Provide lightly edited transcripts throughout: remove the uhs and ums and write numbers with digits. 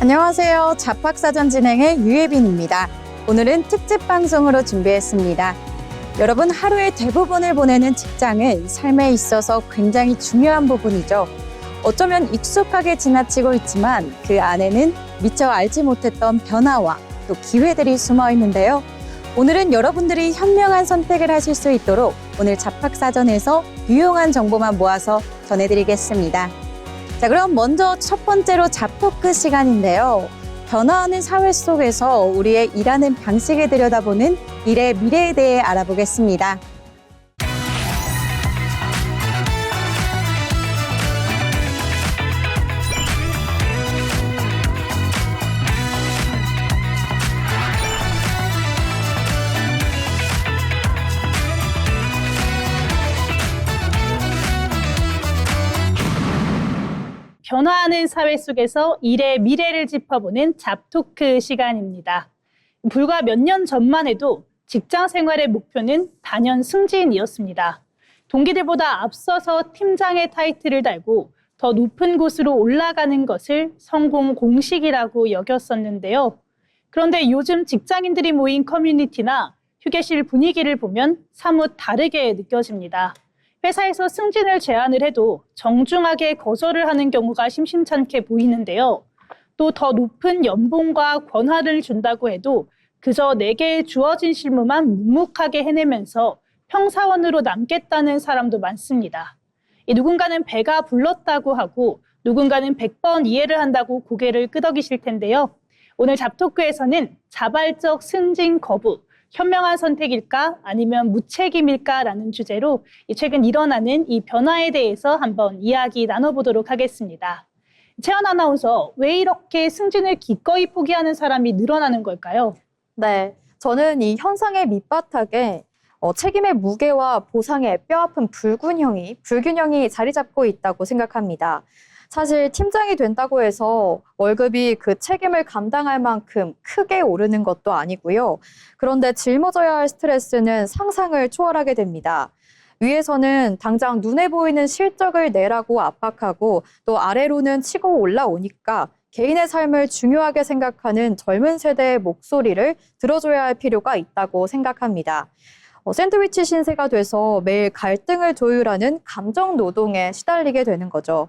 안녕하세요. 잡학사전 진행의 유예빈입니다. 오늘은 특집 방송으로 준비했습니다. 여러분, 하루의 대부분을 보내는 직장은 삶에 있어서 굉장히 중요한 부분이죠. 어쩌면 익숙하게 지나치고 있지만 그 안에는 미처 알지 못했던 변화와 또 기회들이 숨어 있는데요. 오늘은 여러분들이 현명한 선택을 하실 수 있도록 오늘 잡학사전에서 유용한 정보만 모아서 전해드리겠습니다. 자, 그럼 먼저 첫 번째로 잡토크 시간인데요. 변화하는 사회 속에서 우리의 일하는 방식을 들여다보는 일의 미래에 대해 알아보겠습니다. 변화하는 사회 속에서 일의 미래를 짚어보는 잡토크 시간입니다. 불과 몇 년 전만 해도 직장 생활의 목표는 단연 승진이었습니다. 동기들보다 앞서서 팀장의 타이틀을 달고 더 높은 곳으로 올라가는 것을 성공 공식이라고 여겼었는데요. 그런데 요즘 직장인들이 모인 커뮤니티나 휴게실 분위기를 보면 사뭇 다르게 느껴집니다. 회사에서 승진을 제안을 해도 정중하게 거절을 하는 경우가 심심찮게 보이는데요. 또 더 높은 연봉과 권한을 준다고 해도 그저 내게 주어진 실무만 묵묵하게 해내면서 평사원으로 남겠다는 사람도 많습니다. 누군가는 배가 불렀다고 하고 누군가는 100번 이해를 한다고 고개를 끄덕이실 텐데요. 오늘 잡토크에서는 자발적 승진 거부, 현명한 선택일까 아니면 무책임일까라는 주제로 최근 일어나는 이 변화에 대해서 한번 이야기 나눠보도록 하겠습니다. 채연 아나운서, 왜 이렇게 승진을 기꺼이 포기하는 사람이 늘어나는 걸까요? 네, 저는 이 현상의 밑바닥에 책임의 무게와 보상의 뼈아픈 불균형이 자리 잡고 있다고 생각합니다. 사실 팀장이 된다고 해서 월급이 그 책임을 감당할 만큼 크게 오르는 것도 아니고요. 그런데 짊어져야 할 스트레스는 상상을 초월하게 됩니다. 위에서는 당장 눈에 보이는 실적을 내라고 압박하고 또 아래로는 치고 올라오니까 개인의 삶을 중요하게 생각하는 젊은 세대의 목소리를 들어줘야 할 필요가 있다고 생각합니다. 샌드위치 신세가 돼서 매일 갈등을 조율하는 감정 노동에 시달리게 되는 거죠.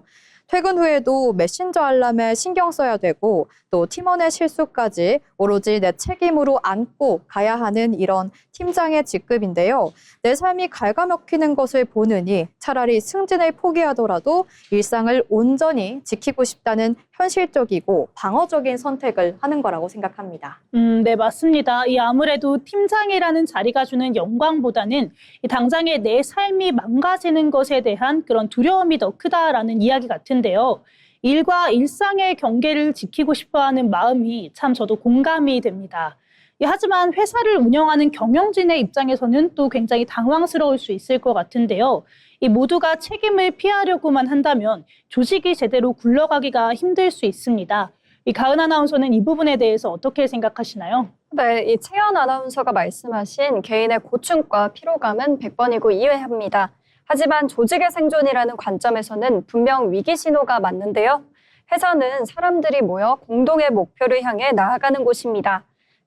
퇴근 후에도 메신저 알람에 신경 써야 되고 또 팀원의 실수까지 오로지 내 책임으로 안고 가야 하는 이런 팀장의 직급인데요. 내 삶이 갉아먹히는 것을 보느니 차라리 승진을 포기하더라도 일상을 온전히 지키고 싶다는 현실적이고 방어적인 선택을 하는 거라고 생각합니다. 네, 맞습니다. 아무래도 팀장이라는 자리가 주는 영광보다는 당장의 내 삶이 망가지는 것에 대한 그런 두려움이 더 크다라는 이야기 같은데요. 일과 일상의 경계를 지키고 싶어하는 마음이 참 저도 공감이 됩니다. 하지만 회사를 운영하는 경영진의 입장에서는 또 굉장히 당황스러울 수 있을 것 같은데요. 모두가 책임을 피하려고만 한다면 조직이 제대로 굴러가기가 힘들 수 있습니다. 가은 아나운서는 이 부분에 대해서 어떻게 생각하시나요? 네, 이 채연 아나운서가 말씀하신 개인의 고충과 피로감은 100번이고 이해합니다. 하지만 조직의 생존이라는 관점에서는 분명 위기 신호가 맞는데요. 회사는 사람들이 모여 공동의 목표를 향해 나아가는 곳입니다.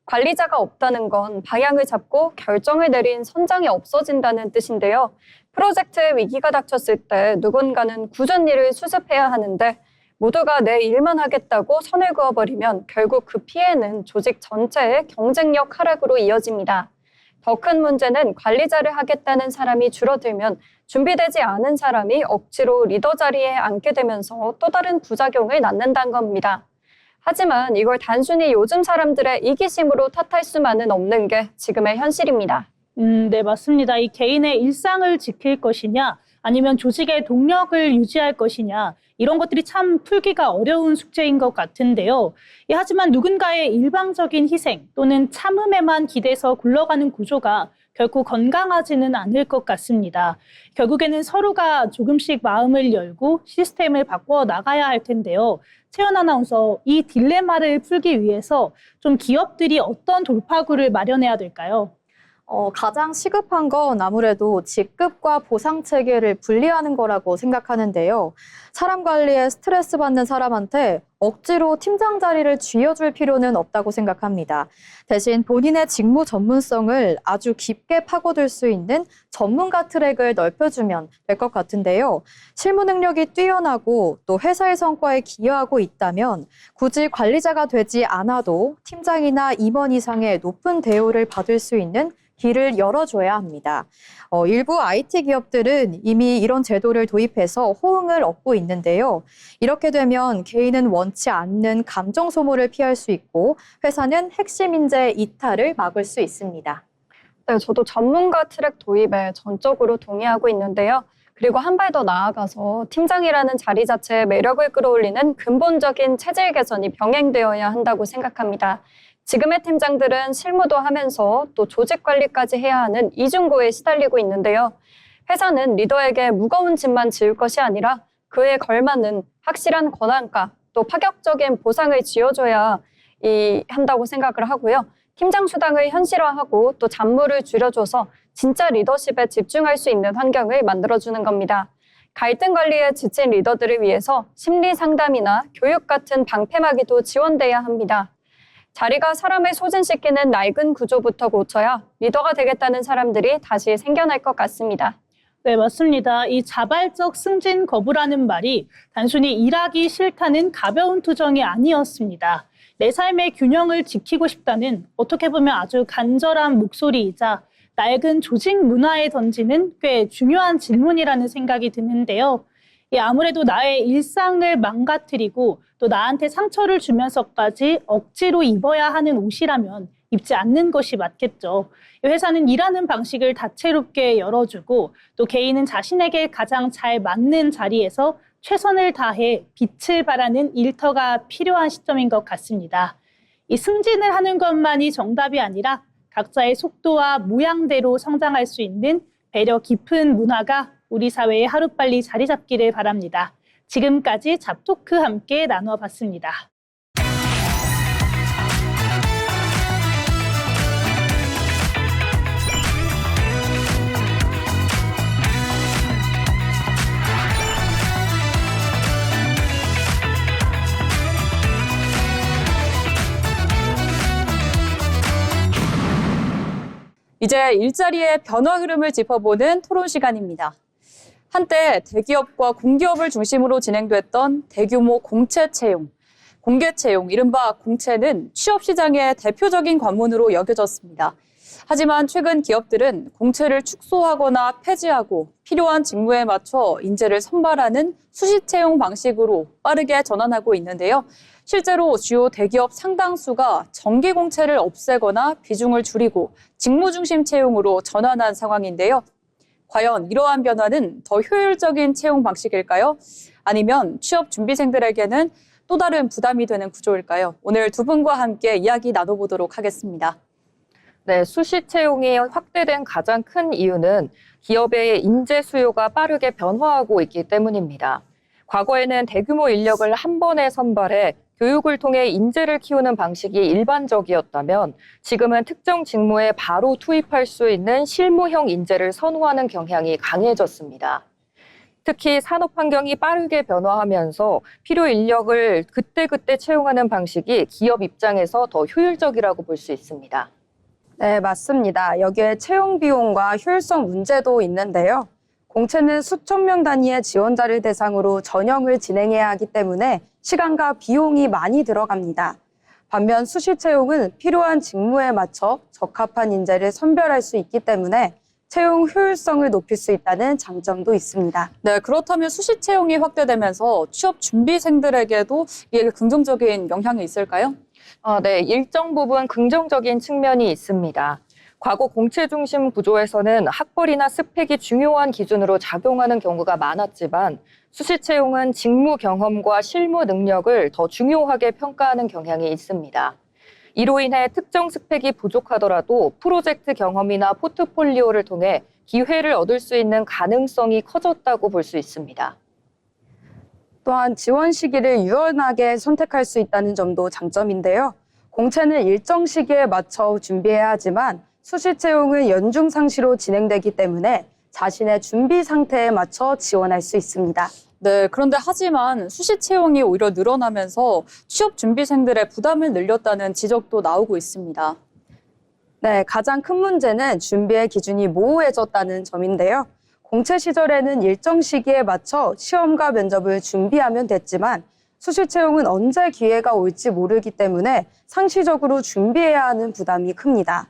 관리자가 없다는 건 방향을 잡고 결정을 내린 선장이 없어진다는 뜻인데요. 프로젝트에 위기가 닥쳤을 때 누군가는 굳은 일을 수습해야 하는데 모두가 내 일만 하겠다고 선을 그어버리면 결국 그 피해는 조직 전체의 경쟁력 하락으로 이어집니다. 더 큰 문제는 관리자를 하겠다는 사람이 줄어들면 준비되지 않은 사람이 억지로 리더 자리에 앉게 되면서 또 다른 부작용을 낳는다는 겁니다. 하지만 이걸 단순히 요즘 사람들의 이기심으로 탓할 수만은 없는 게 지금의 현실입니다. 네, 맞습니다. 이 개인의 일상을 지킬 것이냐 아니면 조직의 동력을 유지할 것이냐 이런 것들이 참 풀기가 어려운 숙제인 것 같은데요. 하지만 누군가의 일방적인 희생 또는 참음에만 기대서 굴러가는 구조가 결코 건강하지는 않을 것 같습니다. 결국에는 서로가 조금씩 마음을 열고 시스템을 바꿔 나가야 할 텐데요. 채연 아나운서, 이 딜레마를 풀기 위해서 좀 기업들이 어떤 돌파구를 마련해야 될까요? 가장 시급한 건 아무래도 직급과 보상 체계를 분리하는 거라고 생각하는데요. 사람 관리에 스트레스 받는 사람한테 억지로 팀장 자리를 쥐어줄 필요는 없다고 생각합니다. 대신 본인의 직무 전문성을 아주 깊게 파고들 수 있는 전문가 트랙을 넓혀주면 될 것 같은데요. 실무 능력이 뛰어나고 또 회사의 성과에 기여하고 있다면 굳이 관리자가 되지 않아도 팀장이나 임원 이상의 높은 대우를 받을 수 있는 길을 열어줘야 합니다. 일부 IT 기업들은 이미 이런 제도를 도입해서 호응을 얻고 있는데요. 이렇게 되면 개인은 원치 않는 감정 소모를 피할 수 있고 회사는 핵심 인재 이탈을 막을 수 있습니다. 네, 저도 전문가 트랙 도입에 전적으로 동의하고 있는데요. 그리고 한 발 더 나아가서 팀장이라는 자리 자체의 매력을 끌어올리는 근본적인 체질 개선이 병행되어야 한다고 생각합니다. 지금의 팀장들은 실무도 하면서 또 조직 관리까지 해야 하는 이중고에 시달리고 있는데요. 회사는 리더에게 무거운 짐만 지을 것이 아니라 그에 걸맞는 확실한 권한과 또 파격적인 보상을 지어줘야 한다고 생각을 하고요. 팀장 수당을 현실화하고 또 잡무를 줄여줘서 진짜 리더십에 집중할 수 있는 환경을 만들어주는 겁니다. 갈등 관리에 지친 리더들을 위해서 심리 상담이나 교육 같은 방패막이도 지원돼야 합니다. 자리가 사람을 소진시키는 낡은 구조부터 고쳐야 리더가 되겠다는 사람들이 다시 생겨날 것 같습니다. 네, 맞습니다. 이 자발적 승진 거부라는 말이 단순히 일하기 싫다는 가벼운 투정이 아니었습니다. 내 삶의 균형을 지키고 싶다는 어떻게 보면 아주 간절한 목소리이자 낡은 조직 문화에 던지는 꽤 중요한 질문이라는 생각이 드는데요. 아무래도 나의 일상을 망가뜨리고 또 나한테 상처를 주면서까지 억지로 입어야 하는 옷이라면 입지 않는 것이 맞겠죠. 회사는 일하는 방식을 다채롭게 열어주고 또 개인은 자신에게 가장 잘 맞는 자리에서 최선을 다해 빛을 발하는 일터가 필요한 시점인 것 같습니다. 이 승진을 하는 것만이 정답이 아니라 각자의 속도와 모양대로 성장할 수 있는 배려 깊은 문화가 우리 사회에 하루빨리 자리 잡기를 바랍니다. 지금까지 잡토크 함께 나누어 봤습니다. 이제 일자리의 변화 흐름을 짚어보는 토론 시간입니다. 한때 대기업과 공기업을 중심으로 진행됐던 대규모 공채 채용, 공개 채용, 이른바 공채는 취업 시장의 대표적인 관문으로 여겨졌습니다. 하지만 최근 기업들은 공채를 축소하거나 폐지하고 필요한 직무에 맞춰 인재를 선발하는 수시 채용 방식으로 빠르게 전환하고 있는데요. 실제로 주요 대기업 상당수가 정기 공채를 없애거나 비중을 줄이고 직무 중심 채용으로 전환한 상황인데요. 과연 이러한 변화는 더 효율적인 채용 방식일까요? 아니면 취업 준비생들에게는 또 다른 부담이 되는 구조일까요? 오늘 두 분과 함께 이야기 나눠보도록 하겠습니다. 네, 수시 채용이 확대된 가장 큰 이유는 기업의 인재 수요가 빠르게 변화하고 있기 때문입니다. 과거에는 대규모 인력을 한 번에 선발해 교육을 통해 인재를 키우는 방식이 일반적이었다면 지금은 특정 직무에 바로 투입할 수 있는 실무형 인재를 선호하는 경향이 강해졌습니다. 특히 산업 환경이 빠르게 변화하면서 필요 인력을 그때그때 채용하는 방식이 기업 입장에서 더 효율적이라고 볼 수 있습니다. 네, 맞습니다. 여기에 채용 비용과 효율성 문제도 있는데요. 공채는 수천 명 단위의 지원자를 대상으로 전형을 진행해야 하기 때문에 시간과 비용이 많이 들어갑니다. 반면 수시 채용은 필요한 직무에 맞춰 적합한 인재를 선별할 수 있기 때문에 채용 효율성을 높일 수 있다는 장점도 있습니다. 네, 그렇다면 수시 채용이 확대되면서 취업 준비생들에게도 이게 긍정적인 영향이 있을까요? 네, 일정 부분 긍정적인 측면이 있습니다. 과거 공채 중심 구조에서는 학벌이나 스펙이 중요한 기준으로 작용하는 경우가 많았지만 수시 채용은 직무 경험과 실무 능력을 더 중요하게 평가하는 경향이 있습니다. 이로 인해 특정 스펙이 부족하더라도 프로젝트 경험이나 포트폴리오를 통해 기회를 얻을 수 있는 가능성이 커졌다고 볼 수 있습니다. 또한 지원 시기를 유연하게 선택할 수 있다는 점도 장점인데요. 공채는 일정 시기에 맞춰 준비해야 하지만 수시 채용은 연중 상시로 진행되기 때문에 자신의 준비 상태에 맞춰 지원할 수 있습니다. 네, 그런데 하지만 수시 채용이 오히려 늘어나면서 취업 준비생들의 부담을 늘렸다는 지적도 나오고 있습니다. 네, 가장 큰 문제는 준비의 기준이 모호해졌다는 점인데요. 공채 시절에는 일정 시기에 맞춰 시험과 면접을 준비하면 됐지만 수시 채용은 언제 기회가 올지 모르기 때문에 상시적으로 준비해야 하는 부담이 큽니다.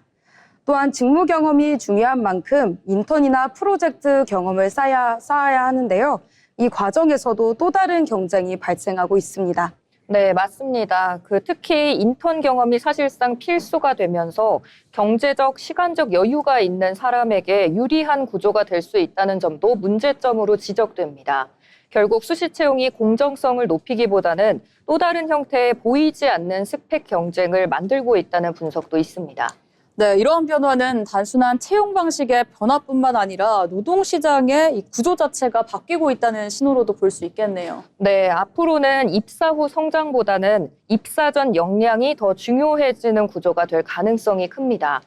또한 직무 경험이 중요한 만큼 인턴이나 프로젝트 경험을 쌓아야 하는데요. 이 과정에서도 또 다른 경쟁이 발생하고 있습니다. 네, 맞습니다. 특히 인턴 경험이 사실상 필수가 되면서 경제적, 시간적 여유가 있는 사람에게 유리한 구조가 될 수 있다는 점도 문제점으로 지적됩니다. 결국 수시 채용이 공정성을 높이기보다는 또 다른 형태의 보이지 않는 스펙 경쟁을 만들고 있다는 분석도 있습니다. 네, 이러한 변화는 단순한 채용 방식의 변화뿐만 아니라 노동시장의 이 구조 자체가 바뀌고 있다는 신호로도 볼 수 있겠네요. 네, 앞으로는 입사 후 성장보다는 입사 전 역량이 더 중요해지는 구조가 될 가능성이 큽니다.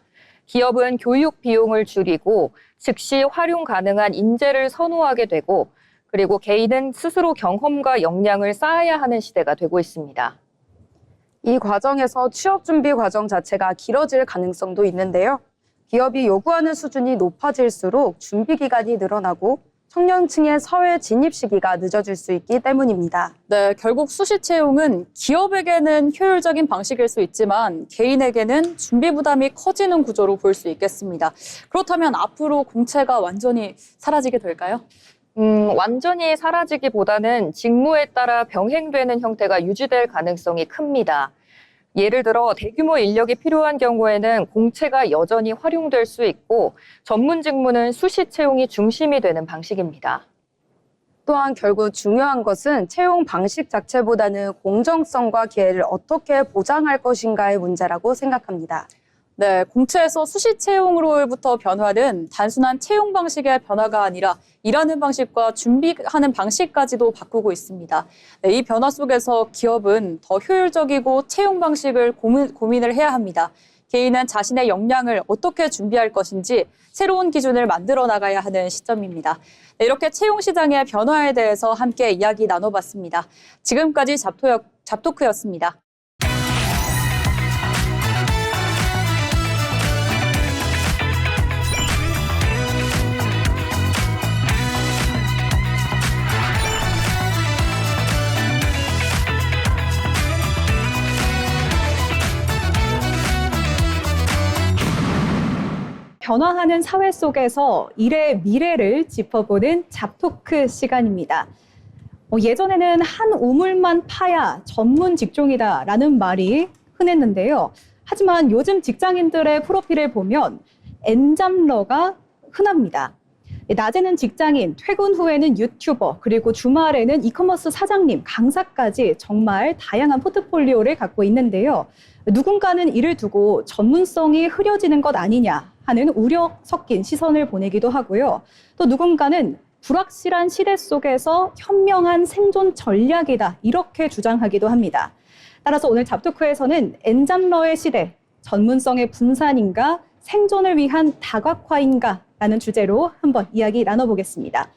기업은 교육 비용을 줄이고 즉시 활용 가능한 인재를 선호하게 되고 그리고 개인은 스스로 경험과 역량을 쌓아야 하는 시대가 되고 있습니다. 이 과정에서 취업 준비 과정 자체가 길어질 가능성도 있는데요. 기업이 요구하는 수준이 높아질수록 준비 기간이 늘어나고 청년층의 사회 진입 시기가 늦어질 수 있기 때문입니다. 네, 결국 수시 채용은 기업에게는 효율적인 방식일 수 있지만 개인에게는 준비 부담이 커지는 구조로 볼 수 있겠습니다. 그렇다면 앞으로 공채가 완전히 사라지게 될까요? 완전히 사라지기보다는 직무에 따라 병행되는 형태가 유지될 가능성이 큽니다. 예를 들어 대규모 인력이 필요한 경우에는 공채가 여전히 활용될 수 있고 전문 직무는 수시 채용이 중심이 되는 방식입니다. 또한 결국 중요한 것은 채용 방식 자체보다는 공정성과 기회를 어떻게 보장할 것인가의 문제라고 생각합니다. 네, 공채에서 수시 채용으로부터 변화는 단순한 채용 방식의 변화가 아니라 일하는 방식과 준비하는 방식까지도 바꾸고 있습니다. 네, 이 변화 속에서 기업은 더 효율적이고 채용 방식을 고민을 해야 합니다. 개인은 자신의 역량을 어떻게 준비할 것인지 새로운 기준을 만들어 나가야 하는 시점입니다. 네, 이렇게 채용 시장의 변화에 대해서 함께 이야기 나눠봤습니다. 지금까지 잡토크였습니다. 변화하는 사회 속에서 일의 미래를 짚어보는 잡토크 시간입니다. 예전에는 한 우물만 파야 전문 직종이다라는 말이 흔했는데요. 하지만 요즘 직장인들의 프로필을 보면 엔잡러가 흔합니다. 낮에는 직장인, 퇴근 후에는 유튜버, 그리고 주말에는 이커머스 사장님, 강사까지 정말 다양한 포트폴리오를 갖고 있는데요. 누군가는 이를 두고 전문성이 흐려지는 것 아니냐 하는 우려 섞인 시선을 보내기도 하고요. 또 누군가는 불확실한 시대 속에서 현명한 생존 전략이다 이렇게 주장하기도 합니다. 따라서 오늘 잡토크에서는 엔잡러의 시대, 전문성의 분산인가, 생존을 위한 다각화인가 라는 주제로 한번 이야기 나눠보겠습니다.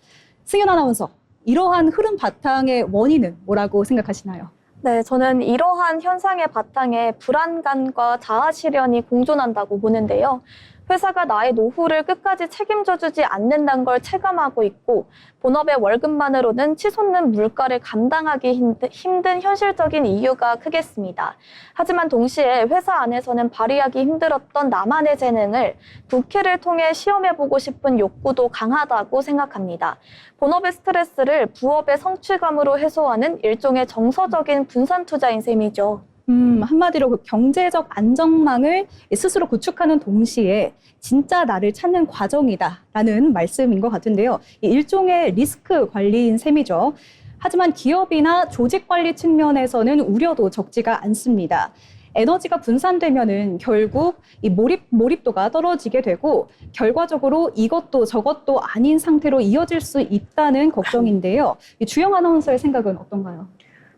승연 아나운서, 이러한 흐름 바탕의 원인은 뭐라고 생각하시나요? 네, 저는 이러한 현상의 바탕에 불안감과 자아 실현이 공존한다고 보는데요. 회사가 나의 노후를 끝까지 책임져주지 않는다는 걸 체감하고 있고 본업의 월급만으로는 치솟는 물가를 감당하기 힘든 현실적인 이유가 크겠습니다. 하지만 동시에 회사 안에서는 발휘하기 힘들었던 나만의 재능을 국회를 통해 시험해보고 싶은 욕구도 강하다고 생각합니다. 본업의 스트레스를 부업의 성취감으로 해소하는 일종의 정서적인 분산 투자인 셈이죠. 한마디로 그 경제적 안정망을 스스로 구축하는 동시에 진짜 나를 찾는 과정이다라는 말씀인 것 같은데요. 일종의 리스크 관리인 셈이죠. 하지만 기업이나 조직 관리 측면에서는 우려도 적지가 않습니다. 에너지가 분산되면은 결국 이 몰입도가 떨어지게 되고 결과적으로 이것도 저것도 아닌 상태로 이어질 수 있다는 걱정인데요. 주영 아나운서의 생각은 어떤가요?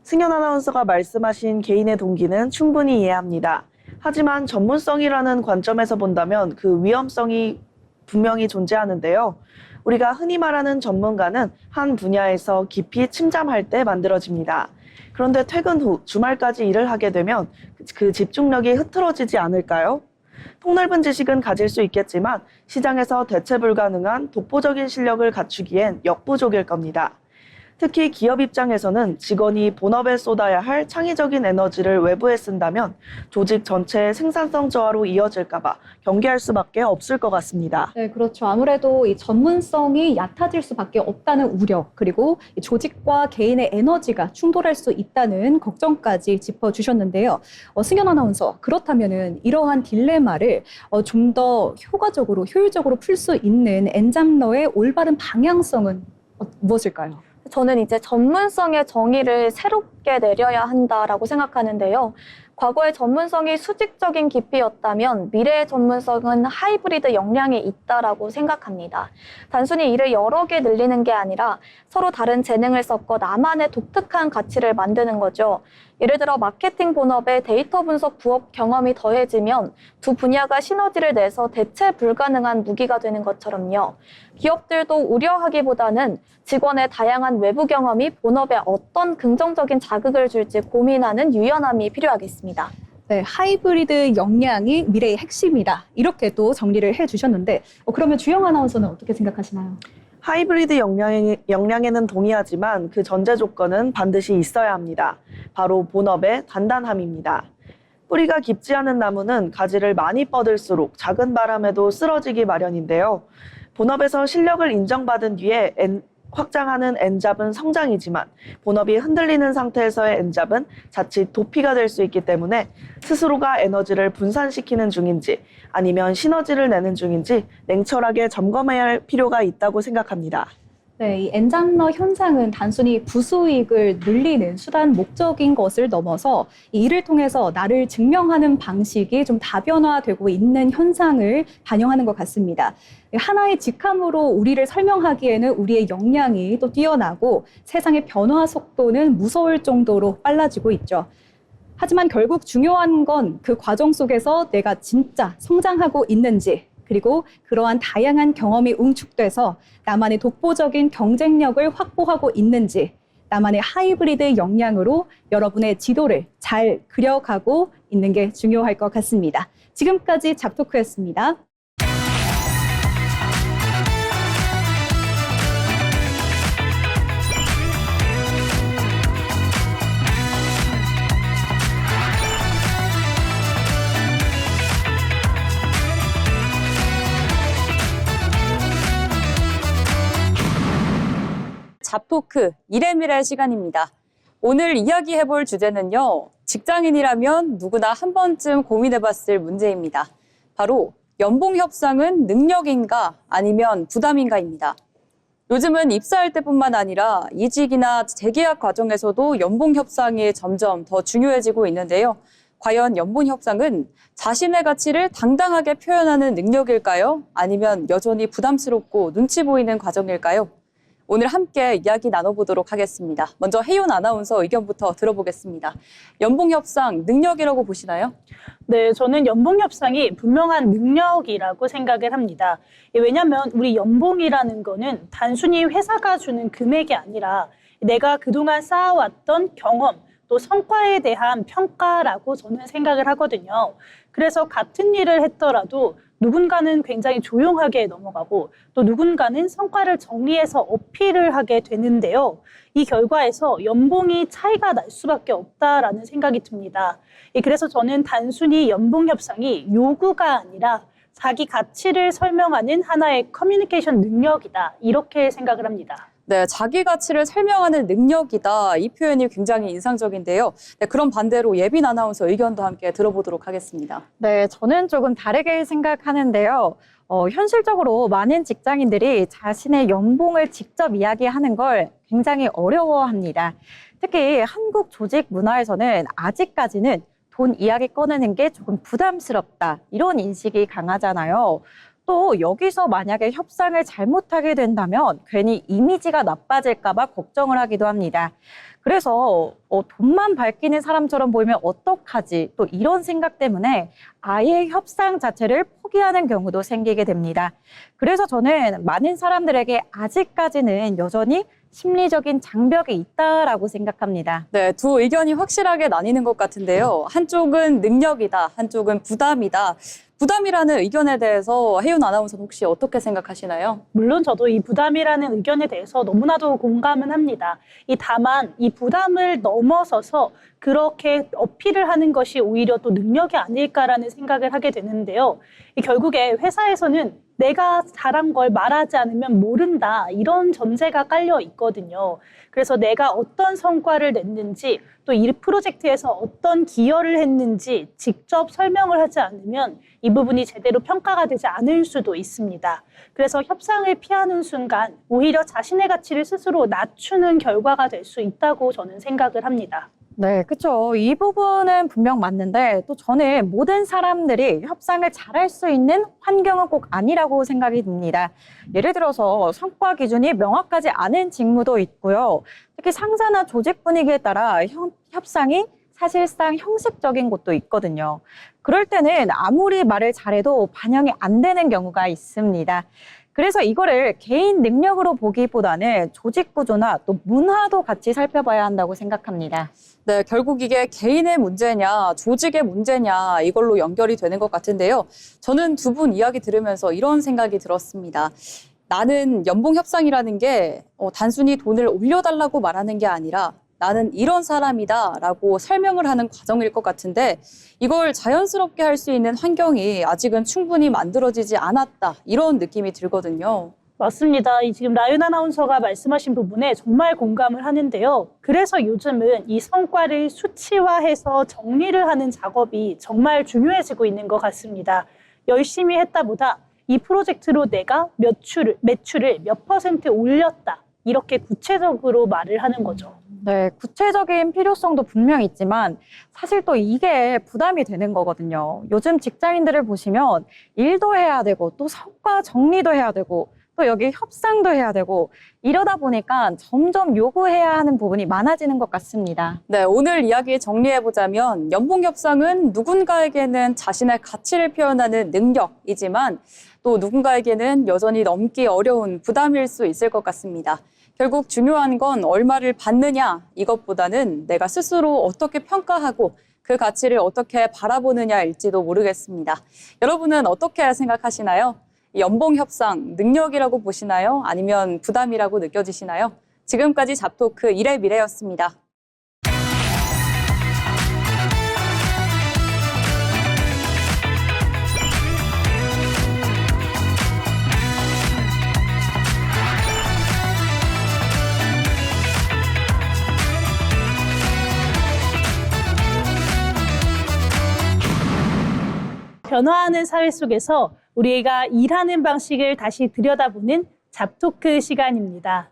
승연 아나운서가 말씀하신 개인의 동기는 충분히 이해합니다. 하지만 전문성이라는 관점에서 본다면 그 위험성이 분명히 존재하는데요. 우리가 흔히 말하는 전문가는 한 분야에서 깊이 침잠할 때 만들어집니다. 그런데 퇴근 후 주말까지 일을 하게 되면 그 집중력이 흐트러지지 않을까요? 폭넓은 지식은 가질 수 있겠지만 시장에서 대체 불가능한 독보적인 실력을 갖추기엔 역부족일 겁니다. 특히 기업 입장에서는 직원이 본업에 쏟아야 할 창의적인 에너지를 외부에 쓴다면 조직 전체의 생산성 저하로 이어질까 봐 경계할 수밖에 없을 것 같습니다. 네, 그렇죠. 아무래도 이 전문성이 얕아질 수밖에 없다는 우려, 그리고 이 조직과 개인의 에너지가 충돌할 수 있다는 걱정까지 짚어주셨는데요. 승현 아나운서, 그렇다면은 이러한 딜레마를 좀 더 효과적으로, 효율적으로 풀 수 있는 엔잡러의 올바른 방향성은 무엇일까요? 저는 이제 전문성의 정의를 새롭게 내려야 한다라고 생각하는데요. 과거의 전문성이 수직적인 깊이였다면 미래의 전문성은 하이브리드 역량이 있다라고 생각합니다. 단순히 일을 여러 개 늘리는 게 아니라 서로 다른 재능을 섞어 나만의 독특한 가치를 만드는 거죠. 예를 들어 마케팅 본업에 데이터 분석 부업 경험이 더해지면 두 분야가 시너지를 내서 대체 불가능한 무기가 되는 것처럼요. 기업들도 우려하기보다는 직원의 다양한 외부 경험이 본업에 어떤 긍정적인 자극을 줄지 고민하는 유연함이 필요하겠습니다. 네, 하이브리드 역량이 미래의 핵심이다. 이렇게 또 정리를 해주셨는데 그러면 주영 아나운서는 어떻게 생각하시나요? 하이브리드 역량에는 동의하지만 그 전제 조건은 반드시 있어야 합니다. 바로 본업의 단단함입니다. 뿌리가 깊지 않은 나무는 가지를 많이 뻗을수록 작은 바람에도 쓰러지기 마련인데요. 본업에서 실력을 인정받은 뒤에 확장하는 엔잡은 성장이지만 본업이 흔들리는 상태에서의 엔잡은 자칫 도피가 될 수 있기 때문에 스스로가 에너지를 분산시키는 중인지 아니면 시너지를 내는 중인지 냉철하게 점검해야 할 필요가 있다고 생각합니다. 네, 이 엔잡러 현상은 단순히 부수익을 늘리는 수단 목적인 것을 넘어서 이 일을 통해서 나를 증명하는 방식이 좀 다변화되고 있는 현상을 반영하는 것 같습니다. 하나의 직함으로 우리를 설명하기에는 우리의 역량이 또 뛰어나고 세상의 변화 속도는 무서울 정도로 빨라지고 있죠. 하지만 결국 중요한 건 그 과정 속에서 내가 진짜 성장하고 있는지, 그리고 그러한 다양한 경험이 응축돼서 나만의 독보적인 경쟁력을 확보하고 있는지, 나만의 하이브리드 역량으로 여러분의 지도를 잘 그려가고 있는 게 중요할 것 같습니다. 지금까지 잡토크였습니다. 잡토크 일의 미래 시간입니다. 오늘 이야기해볼 주제는요. 직장인이라면 누구나 한 번쯤 고민해봤을 문제입니다. 바로 연봉 협상은 능력인가 아니면 부담인가입니다. 요즘은 입사할 때뿐만 아니라 이직이나 재계약 과정에서도 연봉 협상이 점점 더 중요해지고 있는데요. 과연 연봉 협상은 자신의 가치를 당당하게 표현하는 능력일까요? 아니면 여전히 부담스럽고 눈치 보이는 과정일까요? 오늘 함께 이야기 나눠보도록 하겠습니다. 먼저 혜윤 아나운서 의견부터 들어보겠습니다. 연봉 협상 능력이라고 보시나요? 네, 저는 연봉 협상이 분명한 능력이라고 생각을 합니다. 왜냐하면 우리 연봉이라는 거는 단순히 회사가 주는 금액이 아니라 내가 그동안 쌓아왔던 경험, 또 성과에 대한 평가라고 저는 생각을 하거든요. 그래서 같은 일을 했더라도 누군가는 굉장히 조용하게 넘어가고 또 누군가는 성과를 정리해서 어필을 하게 되는데요. 이 결과에서 연봉이 차이가 날 수밖에 없다라는 생각이 듭니다. 그래서 저는 단순히 연봉 협상이 요구가 아니라 자기 가치를 설명하는 하나의 커뮤니케이션 능력이다. 이렇게 생각을 합니다. 네, 자기 가치를 설명하는 능력이다. 이 표현이 굉장히 인상적인데요. 네, 그럼 반대로 예빈 아나운서 의견도 함께 들어보도록 하겠습니다. 네, 저는 조금 다르게 생각하는데요. 현실적으로 많은 직장인들이 자신의 연봉을 직접 이야기하는 걸 굉장히 어려워합니다. 특히 한국 조직 문화에서는 아직까지는 돈 이야기 꺼내는 게 조금 부담스럽다. 이런 인식이 강하잖아요. 또 여기서 만약에 협상을 잘못하게 된다면 괜히 이미지가 나빠질까 봐 걱정을 하기도 합니다. 그래서 돈만 밝히는 사람처럼 보이면 어떡하지? 또 이런 생각 때문에 아예 협상 자체를 포기하는 경우도 생기게 됩니다. 그래서 저는 많은 사람들에게 아직까지는 여전히 심리적인 장벽이 있다라고 생각합니다. 네, 두 의견이 확실하게 나뉘는 것 같은데요. 한쪽은 능력이다, 한쪽은 부담이다. 부담이라는 의견에 대해서 혜윤 아나운서는 혹시 어떻게 생각하시나요? 물론 저도 이 부담이라는 의견에 대해서 너무나도 공감은 합니다. 다만 이 부담을 넘어서서 그렇게 어필을 하는 것이 오히려 또 능력이 아닐까라는 생각을 하게 되는데요. 결국에 회사에서는 내가 잘한 걸 말하지 않으면 모른다, 이런 전제가 깔려 있거든요. 그래서 내가 어떤 성과를 냈는지, 또 이 프로젝트에서 어떤 기여를 했는지 직접 설명을 하지 않으면 이 부분이 제대로 평가가 되지 않을 수도 있습니다. 그래서 협상을 피하는 순간 오히려 자신의 가치를 스스로 낮추는 결과가 될 수 있다고 저는 생각을 합니다. 네, 그렇죠. 이 부분은 분명 맞는데 또 저는 모든 사람들이 협상을 잘할 수 있는 환경은 꼭 아니라고 생각이 듭니다. 예를 들어서 성과 기준이 명확하지 않은 직무도 있고요. 특히 상사나 조직 분위기에 따라 협상이 사실상 형식적인 곳도 있거든요. 그럴 때는 아무리 말을 잘해도 반영이 안 되는 경우가 있습니다. 그래서 이거를 개인 능력으로 보기보다는 조직 구조나 또 문화도 같이 살펴봐야 한다고 생각합니다. 네, 결국 이게 개인의 문제냐, 조직의 문제냐, 이걸로 연결이 되는 것 같은데요. 저는 두 분 이야기 들으면서 이런 생각이 들었습니다. 나는 연봉 협상이라는 게 단순히 돈을 올려달라고 말하는 게 아니라 나는 이런 사람이다라고 설명을 하는 과정일 것 같은데 이걸 자연스럽게 할 수 있는 환경이 아직은 충분히 만들어지지 않았다, 이런 느낌이 들거든요. 맞습니다. 지금 라윤 아나운서가 말씀하신 부분에 정말 공감을 하는데요. 그래서 요즘은 이 성과를 수치화해서 정리를 하는 작업이 정말 중요해지고 있는 것 같습니다. 열심히 했다보다 이 프로젝트로 내가 매출을 몇 % 올렸다, 이렇게 구체적으로 말을 하는 거죠. 네, 구체적인 필요성도 분명히 있지만 사실 또 이게 부담이 되는 거거든요. 요즘 직장인들을 보시면 일도 해야 되고 또 성과 정리도 해야 되고 또 여기 협상도 해야 되고 이러다 보니까 점점 요구해야 하는 부분이 많아지는 것 같습니다. 네, 오늘 이야기 정리해보자면 연봉 협상은 누군가에게는 자신의 가치를 표현하는 능력이지만 또 누군가에게는 여전히 넘기 어려운 부담일 수 있을 것 같습니다. 결국 중요한 건 얼마를 받느냐, 이것보다는 내가 스스로 어떻게 평가하고 그 가치를 어떻게 바라보느냐일지도 모르겠습니다. 여러분은 어떻게 생각하시나요? 연봉 협상, 능력이라고 보시나요? 아니면 부담이라고 느껴지시나요? 지금까지 잡토크 1의 미래였습니다. 변화하는 사회 속에서 우리가 일하는 방식을 다시 들여다보는 잡토크 시간입니다.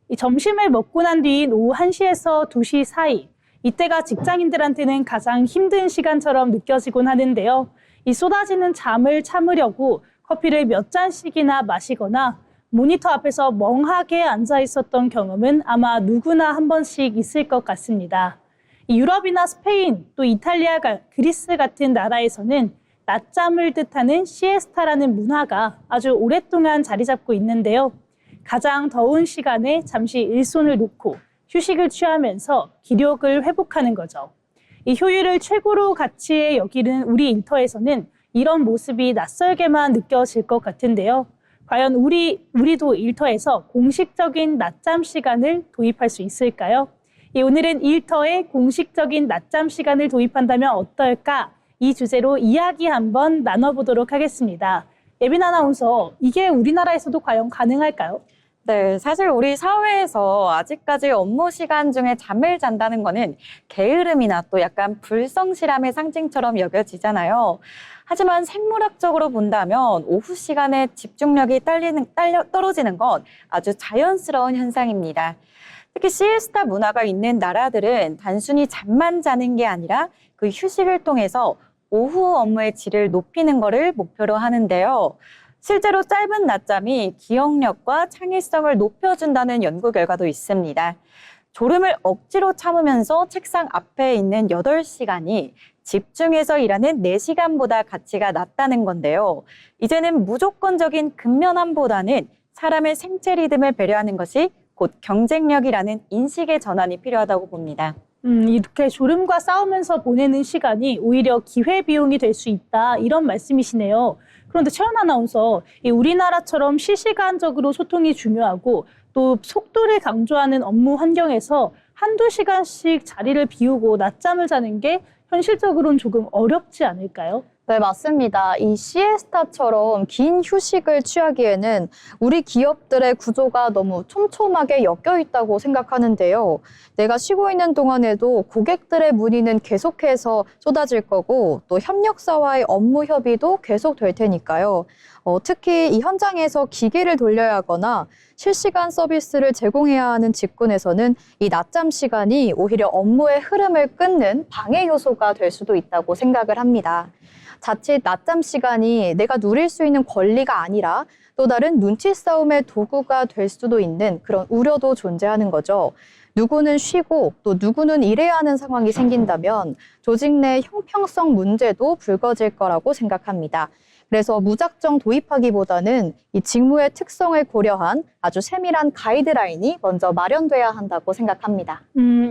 이 점심을 먹고 난 뒤인 오후 1시에서 2시 사이, 이때가 직장인들한테는 가장 힘든 시간처럼 느껴지곤 하는데요. 이 쏟아지는 잠을 참으려고 커피를 몇 잔씩이나 마시거나 모니터 앞에서 멍하게 앉아 있었던 경험은 아마 누구나 한 번씩 있을 것 같습니다. 이 유럽이나 스페인, 또 이탈리아, 그리스 같은 나라에서는 낮잠을 뜻하는 시에스타라는 문화가 아주 오랫동안 자리 잡고 있는데요. 가장 더운 시간에 잠시 일손을 놓고 휴식을 취하면서 기력을 회복하는 거죠. 이 효율을 최고로 가치에 여기는 우리 일터에서는 이런 모습이 낯설게만 느껴질 것 같은데요. 과연 우리도 일터에서 공식적인 낮잠 시간을 도입할 수 있을까요? 오늘은 일터에 공식적인 낮잠 시간을 도입한다면 어떨까? 이 주제로 이야기 한번 나눠보도록 하겠습니다. 예빈 아나운서, 이게 우리나라에서도 과연 가능할까요? 네, 사실 우리 사회에서 아직까지 업무 시간 중에 잠을 잔다는 거는 게으름이나 또 약간 불성실함의 상징처럼 여겨지잖아요. 하지만 생물학적으로 본다면 오후 시간에 집중력이 떨어지는 건 아주 자연스러운 현상입니다. 특히 시에스타 문화가 있는 나라들은 단순히 잠만 자는 게 아니라 그 휴식을 통해서 오후 업무의 질을 높이는 것을 목표로 하는데요. 실제로 짧은 낮잠이 기억력과 창의성을 높여준다는 연구 결과도 있습니다. 졸음을 억지로 참으면서 책상 앞에 있는 8시간이 집중해서 일하는 4시간보다 가치가 낮다는 건데요. 이제는 무조건적인 근면함보다는 사람의 생체 리듬을 배려하는 것이 곧 경쟁력이라는 인식의 전환이 필요하다고 봅니다. 이렇게 졸음과 싸우면서 보내는 시간이 오히려 기회비용이 될 수 있다, 이런 말씀이시네요. 그런데 최원 아나운서, 우리나라처럼 실시간적으로 소통이 중요하고 또 속도를 강조하는 업무 환경에서 한두 시간씩 자리를 비우고 낮잠을 자는 게 현실적으로는 조금 어렵지 않을까요? 네, 맞습니다. 이 시에스타처럼 긴 휴식을 취하기에는 우리 기업들의 구조가 너무 촘촘하게 엮여 있다고 생각하는데요. 내가 쉬고 있는 동안에도 고객들의 문의는 계속해서 쏟아질 거고 또 협력사와의 업무 협의도 계속 될 테니까요. 특히 이 현장에서 기계를 돌려야 하거나 실시간 서비스를 제공해야 하는 직군에서는 이 낮잠 시간이 오히려 업무의 흐름을 끊는 방해 요소가 될 수도 있다고 생각을 합니다. 자칫 낮잠 시간이 내가 누릴 수 있는 권리가 아니라 또 다른 눈치 싸움의 도구가 될 수도 있는 그런 우려도 존재하는 거죠. 누구는 쉬고 또 누구는 일해야 하는 상황이 생긴다면 조직 내 형평성 문제도 불거질 거라고 생각합니다. 그래서 무작정 도입하기보다는 이 직무의 특성을 고려한 아주 세밀한 가이드라인이 먼저 마련돼야 한다고 생각합니다.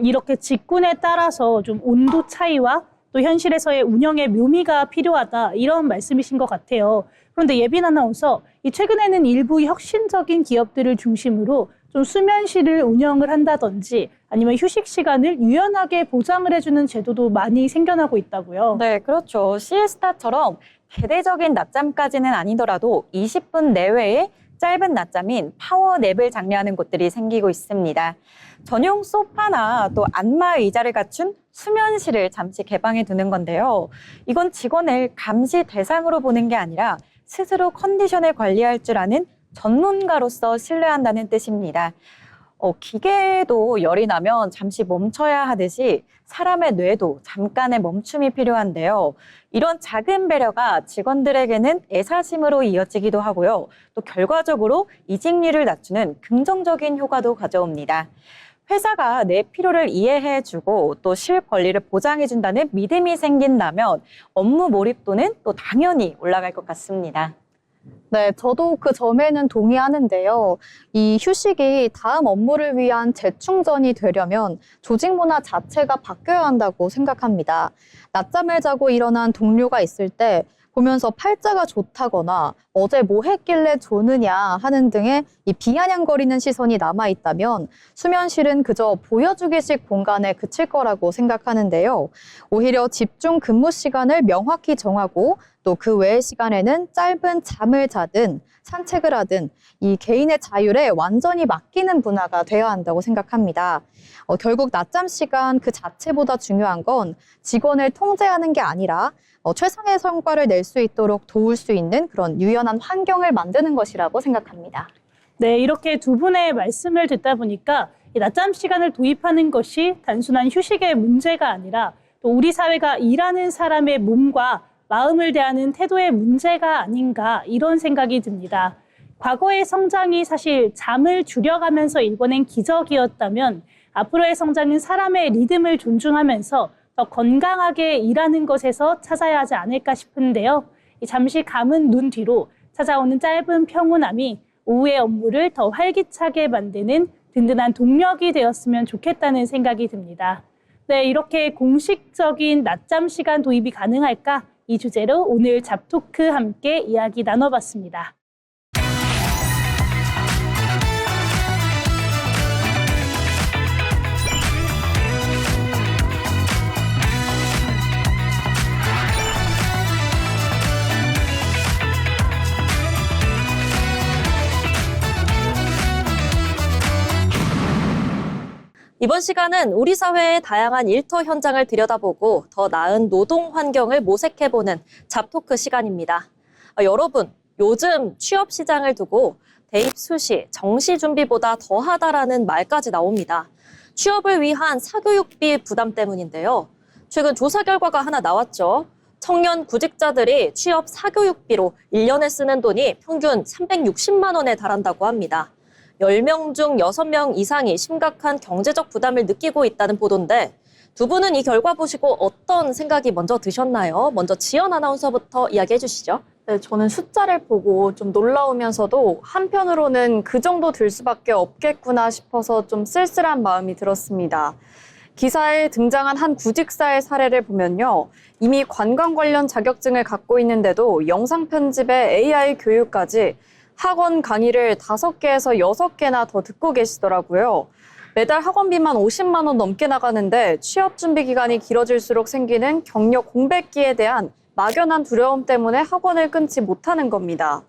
이렇게 직군에 따라서 좀 온도 차이와 또 현실에서의 운영의 묘미가 필요하다, 이런 말씀이신 것 같아요. 그런데 예빈 아나운서, 최근에는 일부 혁신적인 기업들을 중심으로 좀 수면실을 운영을 한다든지 아니면 휴식 시간을 유연하게 보장을 해주는 제도도 많이 생겨나고 있다고요. 네, 그렇죠. 시에스타처럼 대대적인 낮잠까지는 아니더라도 20분 내외의 짧은 낮잠인 파워냅을 장려하는 곳들이 생기고 있습니다. 전용 소파나 또 안마 의자를 갖춘 수면실을 잠시 개방해 두는 건데요. 이건 직원을 감시 대상으로 보는 게 아니라 스스로 컨디션을 관리할 줄 아는 전문가로서 신뢰한다는 뜻입니다. 기계도 열이 나면 잠시 멈춰야 하듯이 사람의 뇌도 잠깐의 멈춤이 필요한데요. 이런 작은 배려가 직원들에게는 애사심으로 이어지기도 하고요. 또 결과적으로 이직률을 낮추는 긍정적인 효과도 가져옵니다. 회사가 내 필요를 이해해주고 또 실 권리를 보장해준다는 믿음이 생긴다면 업무 몰입도는 또 당연히 올라갈 것 같습니다. 네, 저도 그 점에는 동의하는데요. 이 휴식이 다음 업무를 위한 재충전이 되려면 조직 문화 자체가 바뀌어야 한다고 생각합니다. 낮잠을 자고 일어난 동료가 있을 때 보면서 팔자가 좋다거나 어제 뭐 했길래 조느냐 하는 등의 이 비아냥거리는 시선이 남아있다면 수면실은 그저 보여주기식 공간에 그칠 거라고 생각하는데요. 오히려 집중 근무 시간을 명확히 정하고 또 그 외의 시간에는 짧은 잠을 자든 산책을 하든 이 개인의 자율에 완전히 맡기는 문화가 되어야 한다고 생각합니다. 결국 낮잠 시간 그 자체보다 중요한 건 직원을 통제하는 게 아니라 최상의 성과를 낼 수 있도록 도울 수 있는 그런 유연한 환경을 만드는 것이라고 생각합니다. 네, 이렇게 두 분의 말씀을 듣다 보니까 이 낮잠 시간을 도입하는 것이 단순한 휴식의 문제가 아니라 또 우리 사회가 일하는 사람의 몸과 마음을 대하는 태도의 문제가 아닌가, 이런 생각이 듭니다. 과거의 성장이 사실 잠을 줄여가면서 일궈낸 기적이었다면 앞으로의 성장은 사람의 리듬을 존중하면서 더 건강하게 일하는 것에서 찾아야 하지 않을까 싶은데요. 잠시 감은 눈 뒤로 찾아오는 짧은 평온함이 오후의 업무를 더 활기차게 만드는 든든한 동력이 되었으면 좋겠다는 생각이 듭니다. 네, 이렇게 공식적인 낮잠 시간 도입이 가능할까? 이 주제로 오늘 잡토크 함께 이야기 나눠봤습니다. 이번 시간은 우리 사회의 다양한 일터 현장을 들여다보고 더 나은 노동 환경을 모색해보는 잡토크 시간입니다. 여러분, 요즘 취업 시장을 두고 대입 수시, 정시 준비보다 더하다라는 말까지 나옵니다. 취업을 위한 사교육비 부담 때문인데요. 최근 조사 결과가 하나 나왔죠. 청년 구직자들이 취업 사교육비로 1년에 쓰는 돈이 평균 360만 원에 달한다고 합니다. 10명 중 6명 이상이 심각한 경제적 부담을 느끼고 있다는 보도인데 두 분은 이 결과 보시고 어떤 생각이 먼저 드셨나요? 먼저 지연 아나운서부터 이야기해 주시죠. 네, 저는 숫자를 보고 좀 놀라우면서도 한편으로는 그 정도 들 수밖에 없겠구나 싶어서 좀 쓸쓸한 마음이 들었습니다. 기사에 등장한 한 구직사의 사례를 보면요. 이미 관광 관련 자격증을 갖고 있는데도 영상 편집에 AI 교육까지 학원 강의를 5개에서 6개나 더 듣고 계시더라고요. 매달 학원비만 50만 원 넘게 나가는데 취업 준비 기간이 길어질수록 생기는 경력 공백기에 대한 막연한 두려움 때문에 학원을 끊지 못하는 겁니다.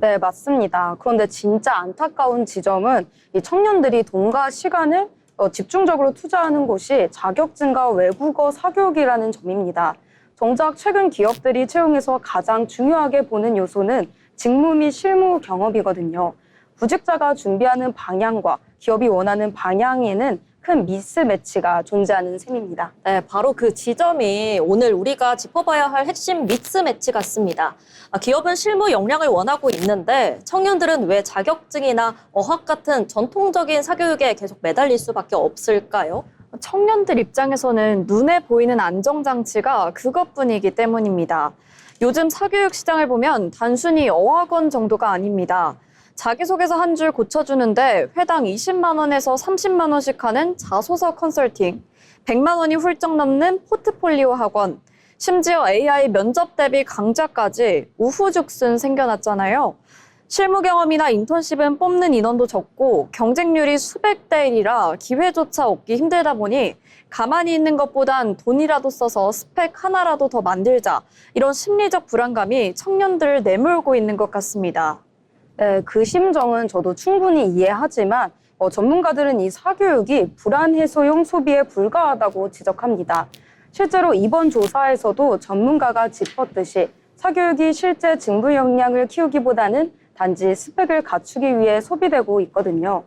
네, 맞습니다. 그런데 진짜 안타까운 지점은 이 청년들이 돈과 시간을 집중적으로 투자하는 곳이 자격증과 외국어 사교육이라는 점입니다. 정작 최근 기업들이 채용에서 가장 중요하게 보는 요소는 직무 및 실무 경험이거든요. 구직자가 준비하는 방향과 기업이 원하는 방향에는 큰 미스매치가 존재하는 셈입니다. 네, 바로 그 지점이 오늘 우리가 짚어봐야 할 핵심 미스매치 같습니다. 기업은 실무 역량을 원하고 있는데 청년들은 왜 자격증이나 어학 같은 전통적인 사교육에 계속 매달릴 수밖에 없을까요? 청년들 입장에서는 눈에 보이는 안정장치가 그것뿐이기 때문입니다. 요즘 사교육 시장을 보면 단순히 어학원 정도가 아닙니다. 자기소개서 한 줄 고쳐주는데 회당 20만 원에서 30만 원씩 하는 자소서 컨설팅, 100만 원이 훌쩍 넘는 포트폴리오 학원, 심지어 AI 면접 대비 강좌까지 우후죽순 생겨났잖아요. 실무 경험이나 인턴십은 뽑는 인원도 적고 경쟁률이 수백 대 1이라 기회조차 얻기 힘들다 보니 가만히 있는 것보단 돈이라도 써서 스펙 하나라도 더 만들자, 이런 심리적 불안감이 청년들을 내몰고 있는 것 같습니다. 네, 그 심정은 저도 충분히 이해하지만 전문가들은 이 사교육이 불안 해소용 소비에 불과하다고 지적합니다. 실제로 이번 조사에서도 전문가가 짚었듯이 사교육이 실제 직무 역량을 키우기보다는 단지 스펙을 갖추기 위해 소비되고 있거든요.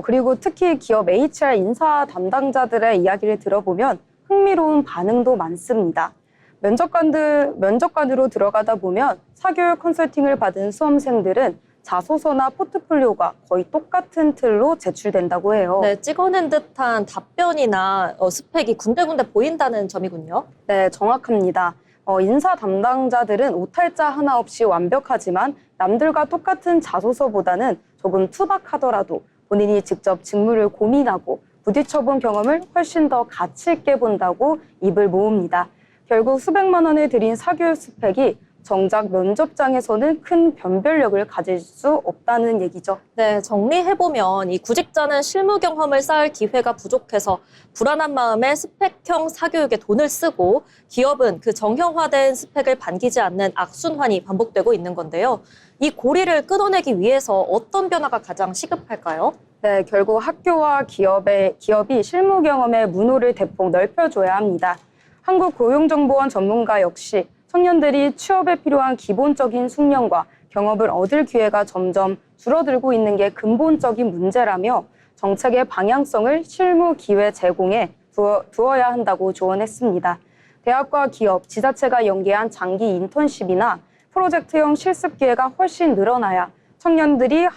그리고 특히 기업 HR 인사 담당자들의 이야기를 들어보면 흥미로운 반응도 많습니다. 면접관으로 들어가다 보면 사교육 컨설팅을 받은 수험생들은 자소서나 포트폴리오가 거의 똑같은 틀로 제출된다고 해요. 네, 찍어낸 듯한 답변이나 스펙이 군데군데 보인다는 점이군요. 네, 정확합니다. 인사 담당자들은 오탈자 하나 없이 완벽하지만 남들과 똑같은 자소서보다는 조금 투박하더라도 본인이 직접 직무를 고민하고 부딪혀본 경험을 훨씬 더 가치 있게 본다고 입을 모읍니다. 결국 수백만 원을 들인 사교육 스펙이 정작 면접장에서는 큰 변별력을 가질 수 없다는 얘기죠. 네, 정리해보면 이 구직자는 실무 경험을 쌓을 기회가 부족해서 불안한 마음에 스펙형 사교육에 돈을 쓰고 기업은 그 정형화된 스펙을 반기지 않는 악순환이 반복되고 있는 건데요. 이 고리를 끊어내기 위해서 어떤 변화가 가장 시급할까요? 네, 결국 학교와 기업이 실무 경험의 문호를 대폭 넓혀줘야 합니다. 한국고용정보원 전문가 역시 청년들이 취업에 필요한 기본적인 숙련과 경험을 얻을 기회가 점점 줄어들고 있는 게 근본적인 문제라며 정책의 방향성을 실무 기회 제공에 두어야 한다고 조언했습니다. 대학과 기업, 지자체가 연계한 장기 인턴십이나 프로젝트형 실습 기회가 훨씬 늘어나야 청년들이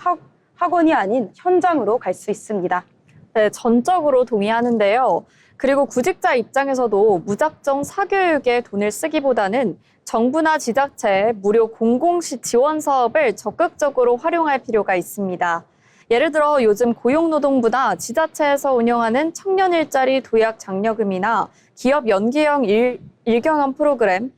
학원이 아닌 현장으로 갈 수 있습니다. 네, 전적으로 동의하는데요. 그리고 구직자 입장에서도 무작정 사교육에 돈을 쓰기보다는 정부나 지자체의 무료 공공시 지원 사업을 적극적으로 활용할 필요가 있습니다. 예를 들어 요즘 고용노동부나 지자체에서 운영하는 청년 일자리 도약 장려금이나 기업 연계형 일경험 프로그램,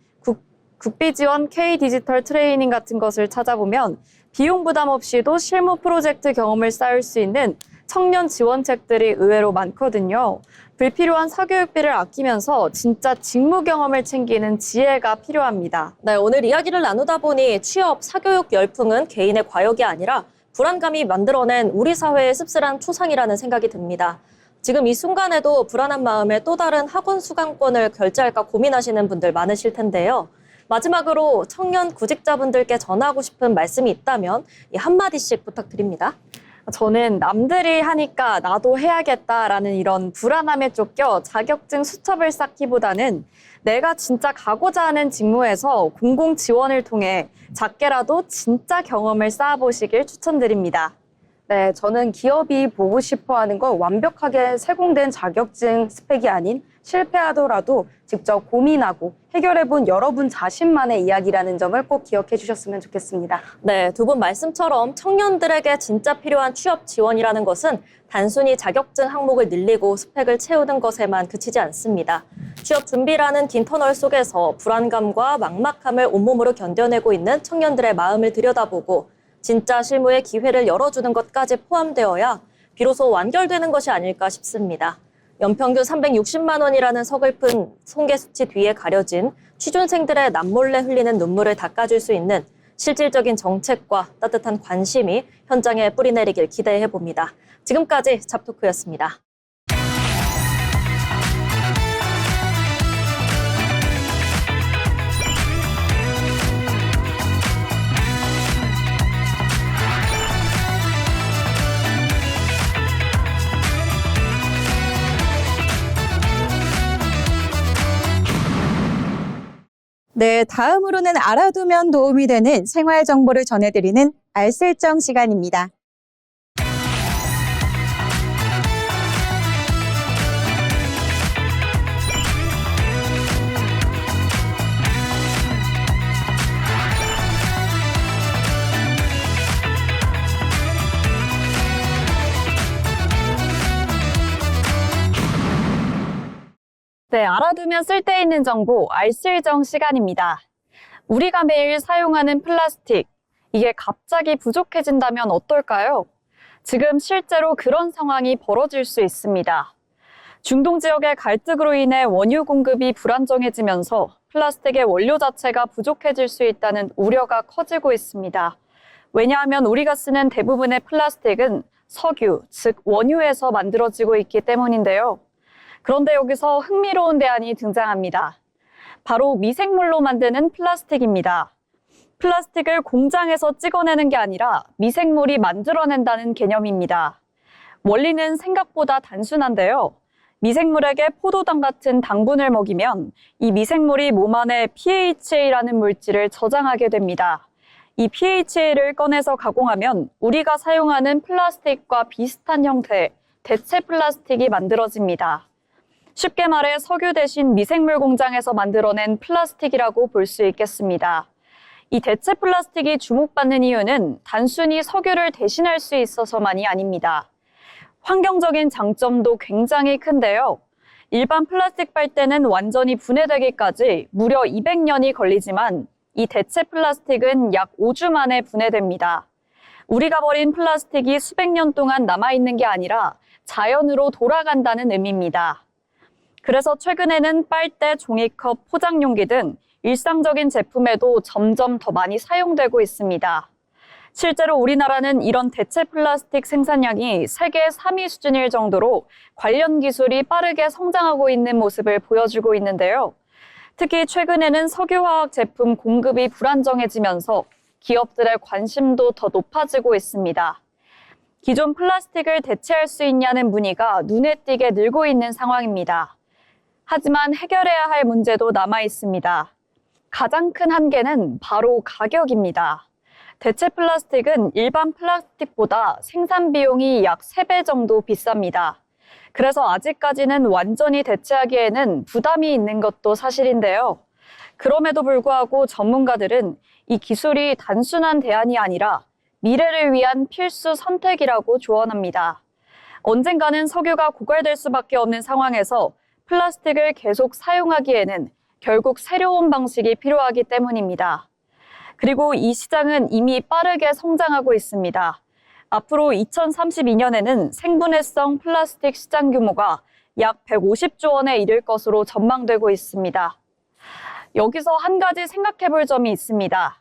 국비 지원 K-디지털 트레이닝 같은 것을 찾아보면 비용 부담 없이도 실무 프로젝트 경험을 쌓을 수 있는 청년 지원책들이 의외로 많거든요. 불필요한 사교육비를 아끼면서 진짜 직무 경험을 챙기는 지혜가 필요합니다. 네, 오늘 이야기를 나누다 보니 취업, 사교육 열풍은 개인의 과욕이 아니라 불안감이 만들어낸 우리 사회의 씁쓸한 초상이라는 생각이 듭니다. 지금 이 순간에도 불안한 마음에 또 다른 학원 수강권을 결제할까 고민하시는 분들 많으실 텐데요. 마지막으로 청년 구직자분들께 전하고 싶은 말씀이 있다면 한마디씩 부탁드립니다. 저는 남들이 하니까 나도 해야겠다라는 이런 불안함에 쫓겨 자격증 수첩을 쌓기보다는 내가 진짜 가고자 하는 직무에서 공공 지원을 통해 작게라도 진짜 경험을 쌓아보시길 추천드립니다. 네, 저는 기업이 보고 싶어 하는 걸 완벽하게 세공된 자격증 스펙이 아닌 실패하더라도 직접 고민하고 해결해본 여러분 자신만의 이야기라는 점을 꼭 기억해 주셨으면 좋겠습니다. 네, 두 분 말씀처럼 청년들에게 진짜 필요한 취업 지원이라는 것은 단순히 자격증 항목을 늘리고 스펙을 채우는 것에만 그치지 않습니다. 취업 준비라는 긴 터널 속에서 불안감과 막막함을 온몸으로 견뎌내고 있는 청년들의 마음을 들여다보고 진짜 실무의 기회를 열어주는 것까지 포함되어야 비로소 완결되는 것이 아닐까 싶습니다. 연평균 360만 원이라는 서글픈 통계 수치 뒤에 가려진 취준생들의 남몰래 흘리는 눈물을 닦아줄 수 있는 실질적인 정책과 따뜻한 관심이 현장에 뿌리내리길 기대해봅니다. 지금까지 잡토크였습니다. 네, 다음으로는 알아두면 도움이 되는 생활 정보를 전해드리는 알쓸정 시간입니다. 네, 알아두면 쓸데있는 정보, 알쓸정 시간입니다. 우리가 매일 사용하는 플라스틱, 이게 갑자기 부족해진다면 어떨까요? 지금 실제로 그런 상황이 벌어질 수 있습니다. 중동 지역의 갈등으로 인해 원유 공급이 불안정해지면서 플라스틱의 원료 자체가 부족해질 수 있다는 우려가 커지고 있습니다. 왜냐하면 우리가 쓰는 대부분의 플라스틱은 석유, 즉 원유에서 만들어지고 있기 때문인데요. 그런데 여기서 흥미로운 대안이 등장합니다. 바로 미생물로 만드는 플라스틱입니다. 플라스틱을 공장에서 찍어내는 게 아니라 미생물이 만들어낸다는 개념입니다. 원리는 생각보다 단순한데요. 미생물에게 포도당 같은 당분을 먹이면 이 미생물이 몸 안에 PHA라는 물질을 저장하게 됩니다. 이 PHA를 꺼내서 가공하면 우리가 사용하는 플라스틱과 비슷한 형태의 대체 플라스틱이 만들어집니다. 쉽게 말해 석유 대신 미생물 공장에서 만들어낸 플라스틱이라고 볼 수 있겠습니다. 이 대체 플라스틱이 주목받는 이유는 단순히 석유를 대신할 수 있어서만이 아닙니다. 환경적인 장점도 굉장히 큰데요. 일반 플라스틱 빨대는 완전히 분해되기까지 무려 200년이 걸리지만 이 대체 플라스틱은 약 5주 만에 분해됩니다. 우리가 버린 플라스틱이 수백 년 동안 남아있는 게 아니라 자연으로 돌아간다는 의미입니다. 그래서 최근에는 빨대, 종이컵, 포장용기 등 일상적인 제품에도 점점 더 많이 사용되고 있습니다. 실제로 우리나라는 이런 대체 플라스틱 생산량이 세계 3위 수준일 정도로 관련 기술이 빠르게 성장하고 있는 모습을 보여주고 있는데요. 특히 최근에는 석유화학 제품 공급이 불안정해지면서 기업들의 관심도 더 높아지고 있습니다. 기존 플라스틱을 대체할 수 있냐는 문의가 눈에 띄게 늘고 있는 상황입니다. 하지만 해결해야 할 문제도 남아 있습니다. 가장 큰 한계는 바로 가격입니다. 대체 플라스틱은 일반 플라스틱보다 생산 비용이 약 3배 정도 비쌉니다. 그래서 아직까지는 완전히 대체하기에는 부담이 있는 것도 사실인데요. 그럼에도 불구하고 전문가들은 이 기술이 단순한 대안이 아니라 미래를 위한 필수 선택이라고 조언합니다. 언젠가는 석유가 고갈될 수밖에 없는 상황에서 플라스틱을 계속 사용하기에는 결국 새로운 방식이 필요하기 때문입니다. 그리고 이 시장은 이미 빠르게 성장하고 있습니다. 앞으로 2032년에는 생분해성 플라스틱 시장 규모가 약 150조 원에 이를 것으로 전망되고 있습니다. 여기서 한 가지 생각해 볼 점이 있습니다.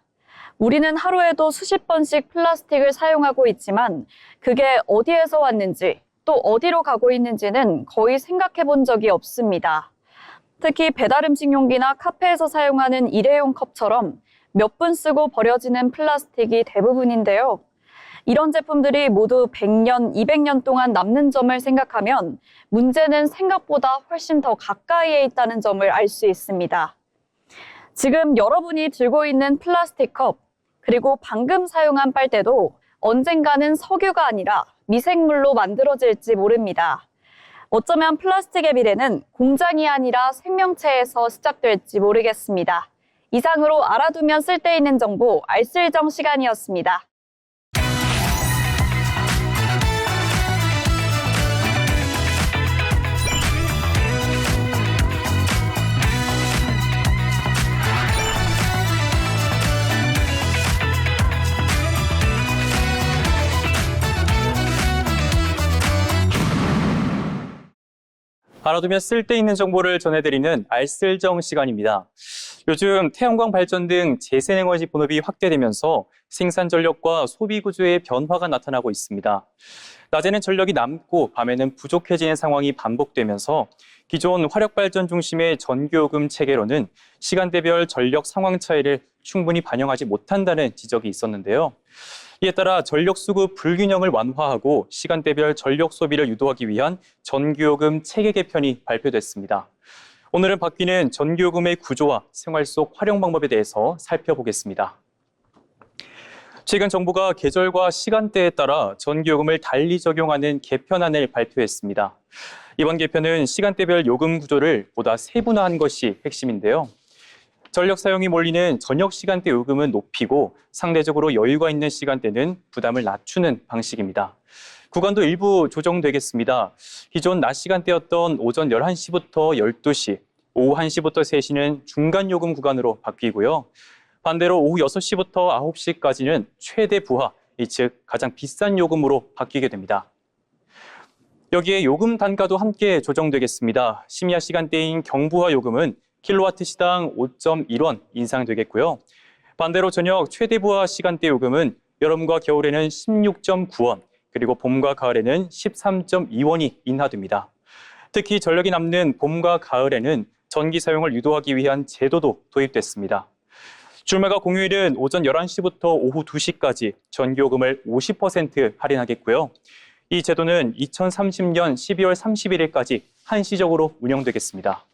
우리는 하루에도 수십 번씩 플라스틱을 사용하고 있지만 그게 어디에서 왔는지 또 어디로 가고 있는지는 거의 생각해 본 적이 없습니다. 특히 배달음식 용기나 카페에서 사용하는 일회용 컵처럼 몇 분 쓰고 버려지는 플라스틱이 대부분인데요. 이런 제품들이 모두 100년, 200년 동안 남는 점을 생각하면 문제는 생각보다 훨씬 더 가까이에 있다는 점을 알 수 있습니다. 지금 여러분이 들고 있는 플라스틱 컵, 그리고 방금 사용한 빨대도 언젠가는 석유가 아니라 미생물로 만들어질지 모릅니다. 어쩌면 플라스틱의 미래는 공장이 아니라 생명체에서 시작될지 모르겠습니다. 이상으로 알아두면 쓸데있는 정보 알쓸정 시간이었습니다. 알아두면 쓸데있는 정보를 전해드리는 알쓸정 시간입니다. 요즘 태양광 발전 등 재생에너지 본업이 확대되면서 생산 전력과 소비 구조의 변화가 나타나고 있습니다. 낮에는 전력이 남고 밤에는 부족해지는 상황이 반복되면서 기존 화력 발전 중심의 전기요금 체계로는 시간대별 전력 상황 차이를 충분히 반영하지 못한다는 지적이 있었는데요. 이에 따라 전력 수급 불균형을 완화하고 시간대별 전력 소비를 유도하기 위한 전기요금 체계 개편이 발표됐습니다. 오늘은 바뀌는 전기요금의 구조와 생활 속 활용 방법에 대해서 살펴보겠습니다. 최근 정부가 계절과 시간대에 따라 전기요금을 달리 적용하는 개편안을 발표했습니다. 이번 개편은 시간대별 요금 구조를 보다 세분화한 것이 핵심인데요. 전력 사용이 몰리는 저녁 시간대 요금은 높이고 상대적으로 여유가 있는 시간대는 부담을 낮추는 방식입니다. 구간도 일부 조정되겠습니다. 기존 낮 시간대였던 오전 11시부터 12시, 오후 1시부터 3시는 중간 요금 구간으로 바뀌고요. 반대로 오후 6시부터 9시까지는 최대 부하, 즉 가장 비싼 요금으로 바뀌게 됩니다. 여기에 요금 단가도 함께 조정되겠습니다. 심야 시간대인 경부하 요금은 킬로와트 시당 5.1원 인상되겠고요. 반대로 저녁 최대 부하 시간대 요금은 여름과 겨울에는 16.9원, 그리고 봄과 가을에는 13.2원이 인하됩니다. 특히 전력이 남는 봄과 가을에는 전기 사용을 유도하기 위한 제도도 도입됐습니다. 주말과 공휴일은 오전 11시부터 오후 2시까지 전기요금을 50% 할인하겠고요. 이 제도는 2030년 12월 31일까지 한시적으로 운영되겠습니다.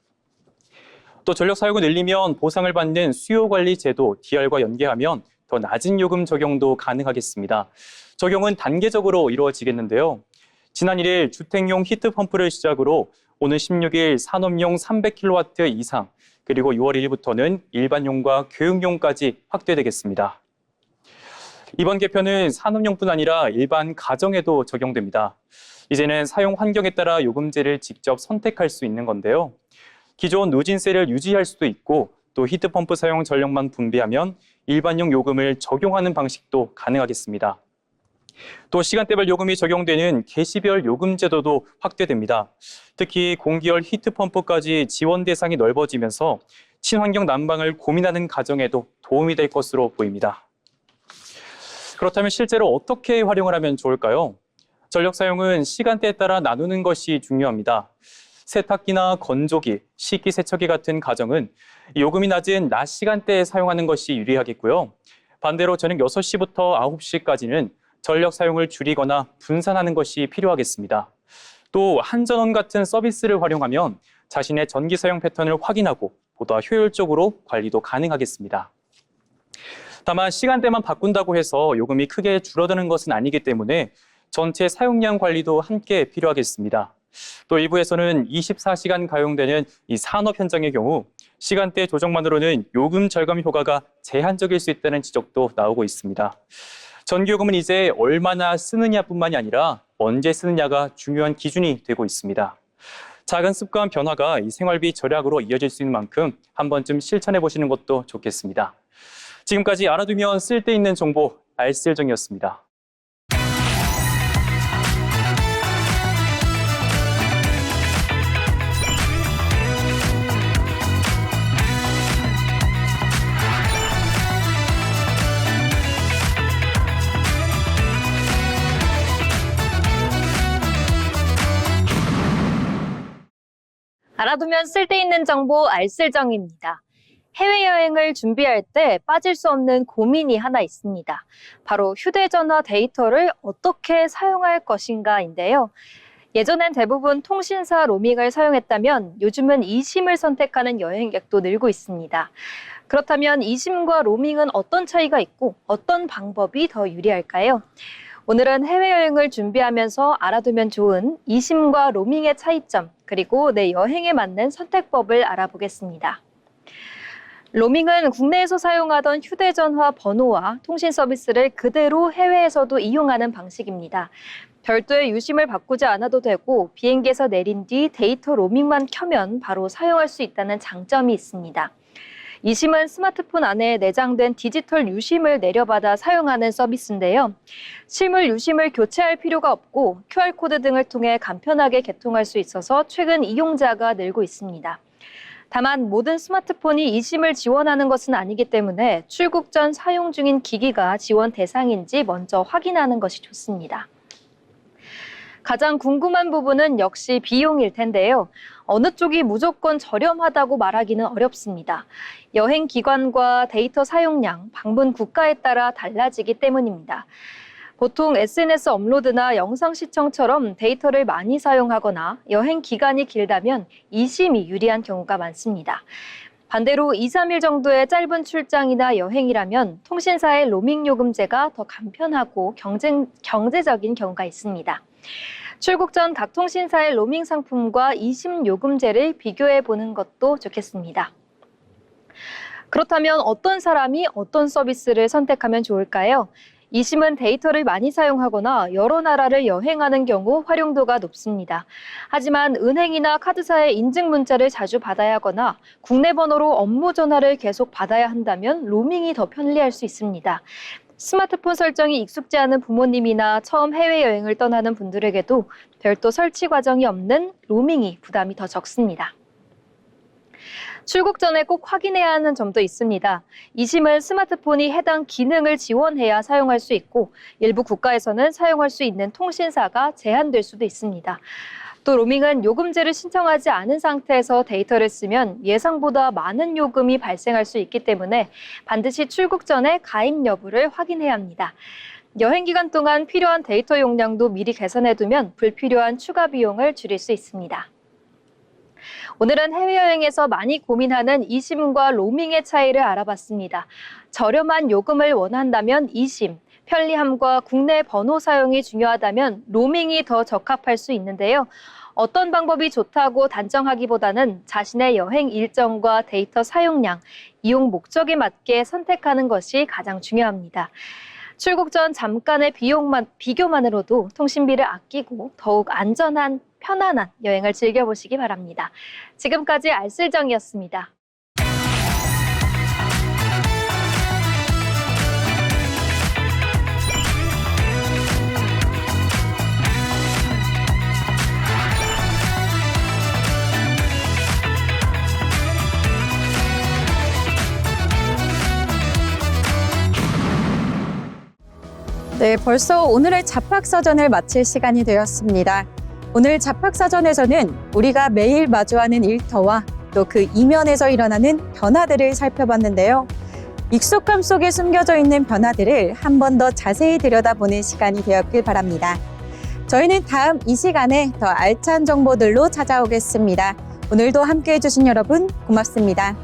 또 전력 사용을 늘리면 보상을 받는 수요관리 제도 DR과 연계하면 더 낮은 요금 적용도 가능하겠습니다. 적용은 단계적으로 이루어지겠는데요. 지난 1일 주택용 히트펌프를 시작으로 오는 16일 산업용 300kW 이상, 그리고 6월 1일부터는 일반용과 교육용까지 확대되겠습니다. 이번 개편은 산업용뿐 아니라 일반 가정에도 적용됩니다. 이제는 사용 환경에 따라 요금제를 직접 선택할 수 있는 건데요. 기존 누진세를 유지할 수도 있고 또 히트펌프 사용 전력만 분배하면 일반용 요금을 적용하는 방식도 가능하겠습니다. 또 시간대별 요금이 적용되는 계시별 요금 제도도 확대됩니다. 특히 공기열 히트펌프까지 지원 대상이 넓어지면서 친환경 난방을 고민하는 가정에도 도움이 될 것으로 보입니다. 그렇다면 실제로 어떻게 활용을 하면 좋을까요? 전력 사용은 시간대에 따라 나누는 것이 중요합니다. 세탁기나 건조기, 식기세척기 같은 가정은 요금이 낮은 낮 시간대에 사용하는 것이 유리하겠고요. 반대로 저녁 6시부터 9시까지는 전력 사용을 줄이거나 분산하는 것이 필요하겠습니다. 또 한전원 같은 서비스를 활용하면 자신의 전기 사용 패턴을 확인하고 보다 효율적으로 관리도 가능하겠습니다. 다만 시간대만 바꾼다고 해서 요금이 크게 줄어드는 것은 아니기 때문에 전체 사용량 관리도 함께 필요하겠습니다. 또 1부에서는 24시간 가용되는 이 산업 현장의 경우 시간대 조정만으로는 요금 절감 효과가 제한적일 수 있다는 지적도 나오고 있습니다. 전기요금은 이제 얼마나 쓰느냐뿐만이 아니라 언제 쓰느냐가 중요한 기준이 되고 있습니다. 작은 습관 변화가 이 생활비 절약으로 이어질 수 있는 만큼 한 번쯤 실천해 보시는 것도 좋겠습니다. 지금까지 알아두면 쓸데있는 정보 알쓸정이었습니다. 알아두면 쓸데있는 정보 알쓸정입니다. 해외여행을 준비할 때 빠질 수 없는 고민이 하나 있습니다. 바로 휴대전화 데이터를 어떻게 사용할 것인가인데요. 예전엔 대부분 통신사 로밍을 사용했다면 요즘은 eSIM을 선택하는 여행객도 늘고 있습니다. 그렇다면 이심과 로밍은 어떤 차이가 있고 어떤 방법이 더 유리할까요? 오늘은 해외여행을 준비하면서 알아두면 좋은 이심과 로밍의 차이점, 그리고 내 여행에 맞는 선택법을 알아보겠습니다. 로밍은 국내에서 사용하던 휴대전화 번호와 통신 서비스를 그대로 해외에서도 이용하는 방식입니다. 별도의 유심을 바꾸지 않아도 되고 비행기에서 내린 뒤 데이터 로밍만 켜면 바로 사용할 수 있다는 장점이 있습니다. 이심은 스마트폰 안에 내장된 디지털 유심을 내려받아 사용하는 서비스인데요. 실물 유심을 교체할 필요가 없고 QR코드 등을 통해 간편하게 개통할 수 있어서 최근 이용자가 늘고 있습니다. 다만 모든 스마트폰이 이심을 지원하는 것은 아니기 때문에 출국 전 사용 중인 기기가 지원 대상인지 먼저 확인하는 것이 좋습니다. 가장 궁금한 부분은 역시 비용일 텐데요. 어느 쪽이 무조건 저렴하다고 말하기는 어렵습니다. 여행 기관과 데이터 사용량, 방문 국가에 따라 달라지기 때문입니다. 보통 SNS 업로드나 영상 시청처럼 데이터를 많이 사용하거나 여행 기간이 길다면 이심이 유리한 경우가 많습니다. 반대로 2, 3일 정도의 짧은 출장이나 여행이라면 통신사의 로밍 요금제가 더 간편하고 경제적인 경우가 있습니다. 출국 전 각 통신사의 로밍 상품과 이심 요금제를 비교해 보는 것도 좋겠습니다. 그렇다면 어떤 사람이 어떤 서비스를 선택하면 좋을까요? 이심은 데이터를 많이 사용하거나 여러 나라를 여행하는 경우 활용도가 높습니다. 하지만 은행이나 카드사의 인증 문자를 자주 받아야 하거나 국내 번호로 업무 전화를 계속 받아야 한다면 로밍이 더 편리할 수 있습니다. 스마트폰 설정이 익숙지 않은 부모님이나 처음 해외여행을 떠나는 분들에게도 별도 설치 과정이 없는 로밍이 부담이 더 적습니다. 출국 전에 꼭 확인해야 하는 점도 있습니다. 이심은 스마트폰이 해당 기능을 지원해야 사용할 수 있고 일부 국가에서는 사용할 수 있는 통신사가 제한될 수도 있습니다. 또 로밍은 요금제를 신청하지 않은 상태에서 데이터를 쓰면 예상보다 많은 요금이 발생할 수 있기 때문에 반드시 출국 전에 가입 여부를 확인해야 합니다. 여행 기간 동안 필요한 데이터 용량도 미리 계산해두면 불필요한 추가 비용을 줄일 수 있습니다. 오늘은 해외여행에서 많이 고민하는 이심과 로밍의 차이를 알아봤습니다. 저렴한 요금을 원한다면 이심, 편리함과 국내 번호 사용이 중요하다면 로밍이 더 적합할 수 있는데요. 어떤 방법이 좋다고 단정하기보다는 자신의 여행 일정과 데이터 사용량, 이용 목적에 맞게 선택하는 것이 가장 중요합니다. 출국 전 잠깐의 비교만으로도 통신비를 아끼고 더욱 안전한, 편안한 여행을 즐겨보시기 바랍니다. 지금까지 알쓸정이었습니다. 네, 벌써 오늘의 잡학사전을 마칠 시간이 되었습니다. 오늘 잡학사전에서는 우리가 매일 마주하는 일터와 또 그 이면에서 일어나는 변화들을 살펴봤는데요. 익숙함 속에 숨겨져 있는 변화들을 한 번 더 자세히 들여다보는 시간이 되었길 바랍니다. 저희는 다음 이 시간에 더 알찬 정보들로 찾아오겠습니다. 오늘도 함께해 주신 여러분 고맙습니다.